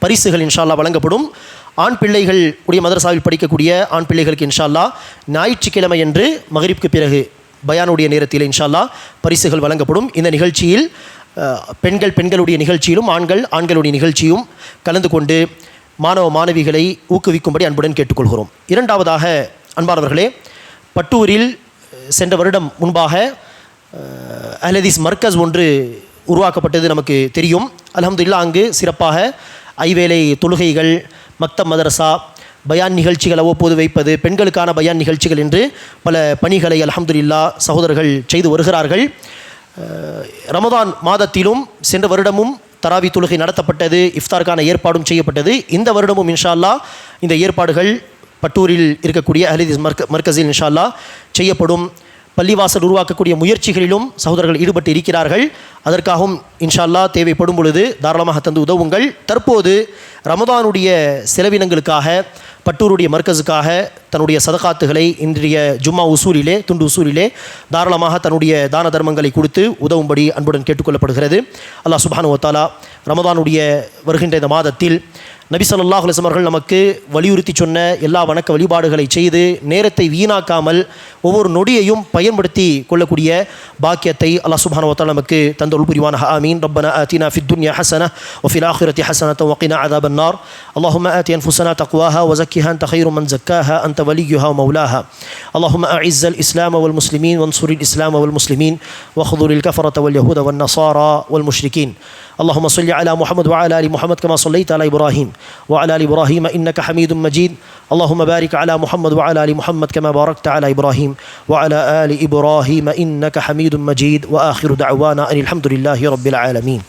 பரிசுகள் இன்ஷா அல்லாஹ் வழங்கப்படும். ஆண் பிள்ளைகள் உடைய மதரசாவில் படிக்கக்கூடிய ஆண் பிள்ளைகளுக்கு இன்ஷா அல்லாஹ் ஞாயிற்றுக்கிழமை அன்று மக்ரிப்க்கு பிறகு பயானுடைய நேரத்தில் இன்ஷா அல்லாஹ் பரிசுகள் வழங்கப்படும். இந்த நிகழ்ச்சியில் பெண்களுடைய நிகழ்ச்சியிலும் ஆண்களுடைய நிகழ்ச்சியும் கலந்து கொண்டு மாணவ மாணவிகளை ஊக்குவிக்கும்படி அன்புடன் கேட்டுக்கொள்கிறோம். இரண்டாவதாக அன்பானவர்களே, பட்டூரில் சென்ற வருடம் முன்பாக அஹ்ல் ஹதீஸ் மர்கஸ் ஒன்று உருவாக்கப்பட்டது நமக்கு தெரியும். அல்ஹம்துலில்லாஹ், அங்கு சிறப்பாக ஐவேளை தொழுகைகள், மக்தப் மதரசா, பயான் நிகழ்ச்சிகள் அவ்வப்போது வைப்பது, பெண்களுக்கான பயான் நிகழ்ச்சிகள் என்று பல பணிகளை அல்ஹம்துலில்லாஹ் சகோதரர்கள் செய்து வருகிறார்கள். ரமதான் மாதத்திலும் சென்ற வருடமும் தராவி தொழுகை நடத்தப்பட்டது, இஃப்தாருக்கான ஏற்பாடும் செய்யப்பட்டது. இந்த வருடமும் இன்ஷா அல்லாஹ் இந்த ஏற்பாடுகள் பட்டூரில் இருக்கக்கூடிய அஹ்ல் ஹதீஸ் மர்கஸில் இன்ஷா அல்லாஹ் செய்யப்படும். பள்ளிவாசல் உருவாக்கக்கூடிய முயற்சிகளிலும் சகோதரர்கள் ஈடுபட்டு இருக்கிறார்கள். அதற்காகவும் இன்ஷா அல்லாஹ் தேவைப்படும் பொழுது தாராளமாக தந்து உதவுங்கள். தற்போது ரமதானுடைய செலவினங்களுக்காக பட்டூருடைய மர்கஸுக்காக தன்னுடைய சதகாத்துகளை இன்றைய ஜும்மா உசூலிலே, துண்டு உசூலிலே தாராளமாக தன்னுடைய தான தர்மங்களை கொடுத்து உதவும்படி அன்புடன் கேட்டுக்கொள்ளப்படுகிறது. அல்லாஹ் சுப்ஹானஹு வ தஆலா ரமதானுடைய வருகின்ற இந்த மாதத்தில் நபி ஸல்லல்லாஹு அலைஹி வஸல்லம் அவர்கள் நமக்கு வலியுறுத்தி சொன்ன எல்லா வணக்க வழிபாடுகளை செய்து நேரத்தை வீணாக்காமல் ஒவ்வொரு நொடியையும் பயன்படுத்தி கொள்ளக்கூடிய பாக்கியத்தை அல்லாஹ் சுப்ஹானஹு வ தஆலா நமக்கு தந்தருள் புரிவானாக. ஆமீன். ரப்பனா ஆத்தினா ஃபித் துன்யா ஹஸன வ ஃபில் ஆখিরাতি ஹஸனத வ கினா அஸாபன் நார். اللهم آت أنفسنا تقواها وزكها أنت خير من زكاها أنت وليها ومولاها. اللهم أعز الإسلام والمسلمين وانصر الإسلام والمسلمين واخذل الكفرة واليهود والنصارى والمشركين. اللهم صل على محمد وعلى آل محمد كما صليت على إبراهيم وعلى آل إبراهيم إنك حميد مجيد. اللهم بارك على محمد وعلى آل محمد كما باركت على إبراهيم وعلى آل إبراهيم إنك حميد مجيد. وآخر دعوانا أن الحمد لله رب العالمين.